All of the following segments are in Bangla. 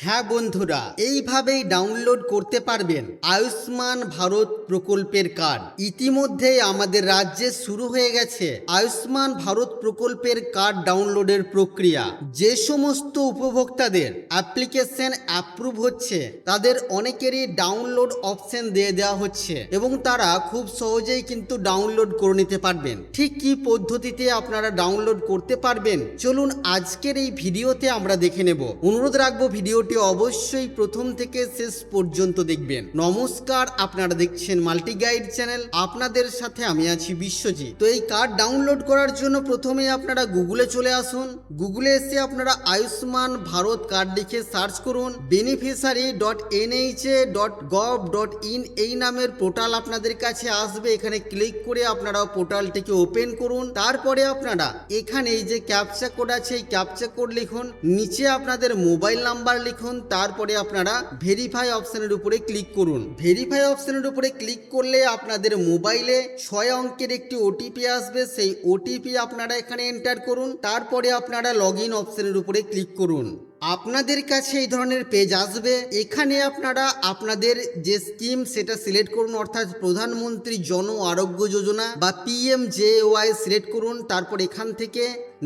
হ্যাঁ বন্ধুরা, এইভাবেই ডাউনলোড করতে পারবেন আয়ুষ্মান ভারত প্রকল্পের কার্ড। ইতিমধ্যেই আমাদের রাজ্যে শুরু হয়ে গেছে আয়ুষ্মান ভারত প্রকল্পের কার্ড ডাউনলোডের প্রক্রিয়া। যে সমস্ত উপভোক্তাদের অ্যাপ্লিকেশন অ্যাপ্রুভ হচ্ছে তাদের অনেকেরই ডাউনলোড অপশন দিয়ে দেওয়া হচ্ছে এবং তারা খুব সহজেই কিন্তু ডাউনলোড করে নিতে পারবেন। ঠিক কি পদ্ধতিতে আপনারা ডাউনলোড করতে পারবেন চলুন আজকের এই ভিডিওতে আমরা দেখে নেব। অনুরোধ রাখবো ভিডিওটি অবশ্যই প্রথম থেকে শেষ পর্যন্ত দেখবেন। নমস্কার, আপনারা দেখছেন মাল্টি গাইড চ্যানেল, আপনাদের সাথে আমি আছি বিশ্বজিৎ। তো এই কার্ড ডাউনলোড করার জন্য প্রথমে আপনারা গুগলে চলে আসুন। গুগলে এসে আপনারা আয়ুষ্মান ভারত কার্ড লিখে সার্চ করুন। beneficiary.nha.gov.in এই নামের পোর্টাল আপনাদের কাছে আসবে। এখানে ক্লিক করে আপনারা পোর্টালটিকে ওপেন করুন। তারপরে আপনারা এখানে এই যে ক্যাপচা কোড আছে এই ক্যাপচা কোড লিখুন, নিচে আপনাদের মোবাইল নাম্বার লিখুন, তারপরে আপনারা ভেরিফাই অপশনের উপরে ক্লিক করুন। ভেরিফাই অপশনের উপরে ক্লিক করলে আপনাদের মোবাইলে 6 অঙ্কের একটি ওটিপি আসবে। সেই ওটিপি আপনারা এখানে এন্টার করুন। তারপরে আপনারা লগ ইন অপশনের উপরে ক্লিক করুন। আপনাদের কাছে এই ধরনের পেজ আসবে। এখানে আপনারা আপনাদের যে স্কিম সেটা সিলেক্ট করুন, অর্থাৎ প্রধানমন্ত্রী জন আরোগ্য যোজনা বা PMJY সিলেক্ট করুন। তারপর এখান থেকে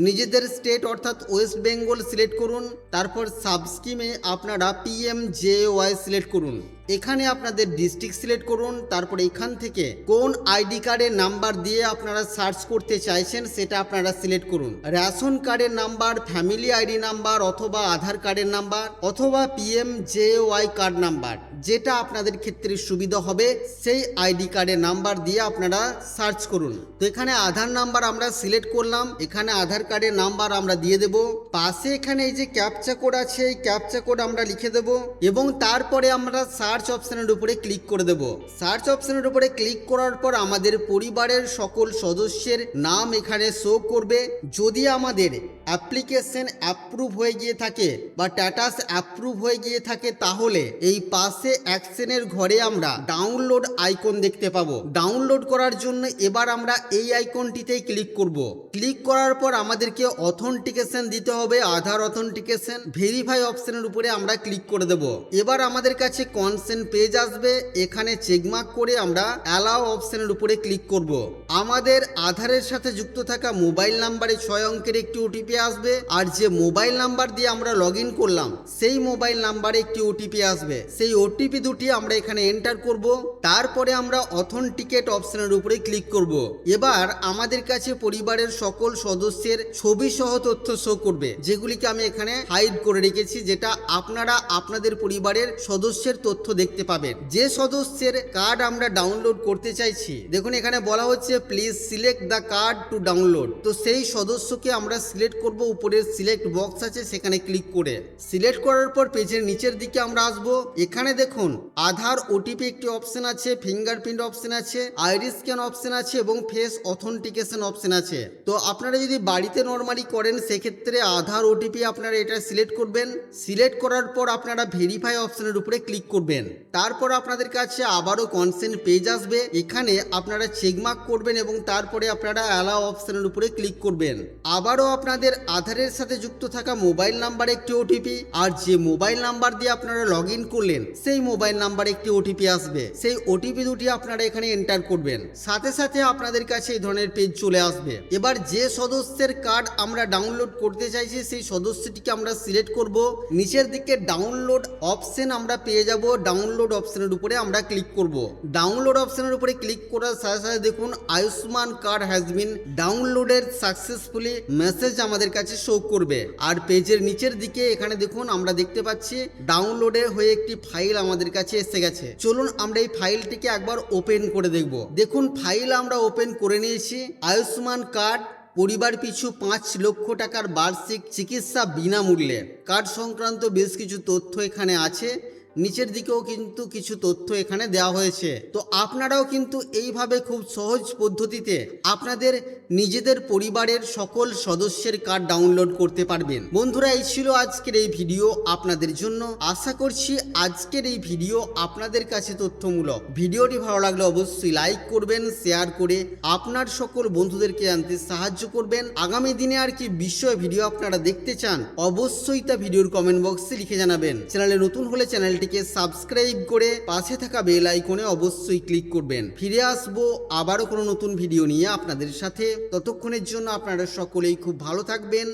নিজেদের স্টেট অর্থাৎ ওয়েস্ট বেঙ্গল সিলেক্ট করুন। তারপর সাব স্কিমে আপনারা PMJY সিলেক্ট করুন। এখানে আপনাদের ডিস্ট্রিক্ট সিলেক্ট করুন। তারপর এখান থেকে কোন আইডি কার্ডের নাম্বার দিয়ে আপনারা সার্চ করতে চাইছেন সেটা আপনারা সিলেক্ট করুন। রেশন কার্ডের নাম্বার, ফ্যামিলি আইডি নাম্বার অথবা আধার কার্ডের নাম্বার অথবা PMJY কার্ড নাম্বার, যেটা আপনাদের ক্ষেত্রে সুবিধা হবে সেই আইডি কার্ডের নাম্বার দিয়ে আপনারা সার্চ করুন। তো এখানে আধার নাম্বার আমরা সিলেক্ট করলাম, এখানে আধার কার্ডের নাম্বার আমরা দিয়ে দেব। পাশে এখানে এই যে ক্যাপচা কোড আছে এই ক্যাপচা কোড আমরা লিখে দেব এবং তারপরে আমরা সার্চ অপশনের উপরে ক্লিক করে দেব। সার্চ অপশনের উপরে ক্লিক করার পর আমাদের পরিবারের সকল সদস্যের নাম এখানে শো করবে। যদি আমাদের অ্যাপ্লিকেশন অ্যাপ্রুভ হয়ে গিয়ে থাকে বা স্ট্যাটাস অ্যাপ্রুভ হয়ে গিয়ে থাকে তাহলে এই পাশে অ্যাকশনের ঘরে আমরা ডাউনলোড আইকন দেখতে পাবো। ডাউনলোড করার জন্য এবার আমরা এই আইকনটিতেই ক্লিক করব। ক্লিক করার পর আমাদেরকে অথেন্টিকেশন দিতে হবে, আধার অথেন্টিকেশন। ভেরিফাই অপশনের উপরে আমরা ক্লিক করে দেব। এবার আমাদের কাছে কনসেন্ট পেজ আসবে, এখানে চেকমার্ক করে আমরা অ্যালাউ অপশনের উপরে ক্লিক করব। আমাদের আধারের সাথে যুক্ত থাকা মোবাইল নাম্বারে 6 অঙ্কের একটি ওটিপি আসবে, আর যে মোবাইল নাম্বার দিয়ে আমরা লগ ইন করলাম সেই মোবাইল নাম্বারে একটি ওটিপি আসবে। সেই ওটিপি দুটি আমরা এখানে এন্টার করব। তারপরে আমরা অথেন্টিকেট অপশনের উপরে ক্লিক করব। এবার আমাদের কাছে পরিবারের সকল সদস্যের ছবি সহ তথ্য শো করবে, যেগুলিকে আমি এখানে হাইড করে রেখেছি, যেটা আপনারা আপনাদের পরিবারের সদস্যের তথ্য দেখতে পাবেন। যে সদস্যের কার্ড আমরা ডাউনলোড করতে চাইছি, দেখুন এখানে বলা হচ্ছে please select the card to download. তো সেই সদস্যকে আমরা সিলেক্ট করব। উপরের সিলেক্ট বক্স আছে সেখানে ক্লিক করে সিলেক্ট করার পর পেজের নিচের দিকে আমরা আসব। এখানে দেখুন আধার ওটিপি একটি অপশন আছে, ফিঙ্গারপ্রিন্ট অপশন আছে, আইরিস স্ক্যান অপশন আছে এবং ফেস অথেন্টিকেশন অপশন আছে। তো আপনারা যদি বাড়িতে নর্মালি করেন সেক্ষেত্রে আধার ওটিপি আপনারা এটা সিলেক্ট করবেন। সিলেক্ট করার পর আপনারা ভেরিফাই অপশনের উপরে ক্লিক করবেন। তারপর আপনাদের কাছে আবারও কনসেন্ট পেজ আসবে, এখানে আপনারা চেকমার্ক করবেন এবং তারপরে আপনারা অ্যালাউ অপশনের উপরে ক্লিক করবেন। আবারও আপনাদের আধারের সাথে যুক্ত থাকা মোবাইল নাম্বারে একটি ওটিপি, আর যে মোবাইল নাম্বার দিয়ে আপনারা লগ ইন করলেন সেই মোবাইল নাম্বারে একটি ওটিপি আসবে। সেই ওটিপি দুটি আপনারা এখানে এন্টার করবেন। সাথে সাথে আপনাদের কাছে এই ধরনের পেজ চলে আসবে। এবার যে সদস্যের কার্ড আমরা ডাউনলোড করতে চাইছি সেই সদস্যটিকে আমরা সিলেক্ট করব। নিচের দিকে ডাউনলোড অপশন আমরা পেয়ে যাব। ডাউনলোড অপশনের উপরে আমরা ক্লিক করব। ডাউনলোড অপশনের উপরে ক্লিক করার সাথে সাথে দেখুন Ayushman card has been downloaded successfully message আমাদের কাছে শো করবে। আর পেজের নিচের দিকে এখানে দেখুন আমরা দেখতে পাচ্ছি ডাউনলোডে হয়ে একটি ফাইল আমাদের কাছে এসে গেছে। চলুন আমরা এই ফাইলটিকে একবার ওপেন করে দেখব। দেখুন ফাইল আমরা ওপেন করে নিয়েছি। আয়ুষ্মান কার্ড পরিবার পিছু 5 লক্ষ টাকার বার্ষিক চিকিৎসা বিনামূল্যে, কার্ড সংক্রান্ত বেশ কিছু তথ্য এখানে আছে। নিচের দিকেও কিন্তু কিছু তথ্য এখানে দেওয়া হয়েছে। তো আপনারাও কিন্তু এইভাবে খুব সহজ পদ্ধতিতে আপনাদের নিজেদের পরিবারের সকল সদস্যের কার্ড ডাউনলোড করতে পারবেন। বন্ধুরা, এই ছিল আজকের এই ভিডিও আপনাদের জন্য। আশা করছি আজকের এই ভিডিও আপনাদের কাছে তথ্যমূলক। ভিডিওটি ভালো লাগলে অবশ্যই লাইক করবেন, শেয়ার করে আপনার সকল বন্ধুদেরকে জানতে সাহায্য করবেন। আগামী দিনে আর কি বিষয় ভিডিও আপনারা দেখতে চান অবশ্যই তা ভিডিওর কমেন্ট বক্সে লিখে জানাবেন। চ্যানেলে নতুন হলে চ্যানেলটিকে সাবস্ক্রাইব করে পাশে থাকা বেল আইকনে অবশ্যই ক্লিক করবেন। ফিরে আসবো আবারও কোনো নতুন ভিডিও নিয়ে আপনাদের সাথে। ততক্ষণের জন্য আপনারা সকলেই খুব ভালো থাকবেন,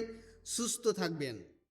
সুস্থ থাকবেন।